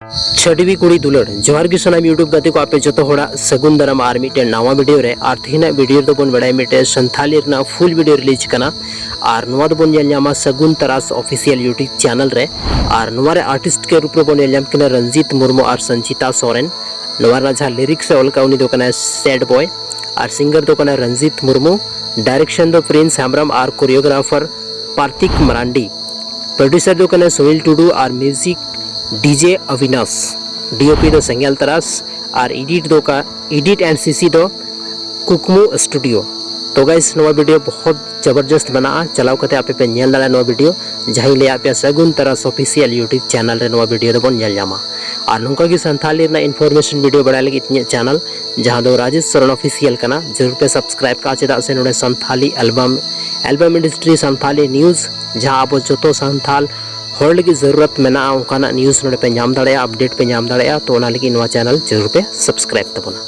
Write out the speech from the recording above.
छठवी कुड़ी दुलड़ जोहार की सनाम यूट्यूब गाते को आपे जो होड़ा सगुन दाराम आर मिटे नवा वीडियो रे आर तेहना वीडियो दो बन बड़ाई मिटे संथाली रना फुल वीडियो रिलीज कना आर नवा दो बन नेल ᱧᱟᱢᱟ सगुन तरास ऑफिशियल यूट्यूब चैनल रे आर नवा रे आर्टिस्ट के रूप रे बन नेल ᱧᱟᱢ किना रंजीत मुर्मू और संचिता सोरेन नवा रा जहां लिरिक्स ऑल का उनी दो कना सैड बॉय और सिंगर दो कना रंजीत मुर्मू डायरेक्शन दो प्रिंस हेम्ब्रम और कोरियोग्राफर पार्थिक मरांडी प्रोड्यूसर दो कना सुनील टुडू और म्यूजिक डीजे अविनाश डीओपी दो संगल तरास और एडिट एंड सीसी दो कुकमू स्टूडियो। तो गाइस नवा वीडियो बहुत जबरदस्त बना चलाव कते आपे पे नेल दाड़ा नवा वीडियो जहां ले आपे सगुन तरास ऑफिशियल यूट्यूब चैनल रे नवा वीडियो दो बन नेल ᱧᱟᱢᱟ और नौका की संथाली ना इन्फॉर्मेशन वीडियो बड़ा लगी इतने चैनल जहां दो राजेश सरन ऑफिशियल कना जरूर पे सब्सक्राइब का चेदा से नोडे Santhali album industry Santhali news जहां आप जो संथाल हर लगी जरूरत में न्यूज़ नोडे पे नाम दाड़े अपडेट पे नाम दाड़े तो ओना लगी नवा चैनल जरूर पे सब्सक्राइब तबना।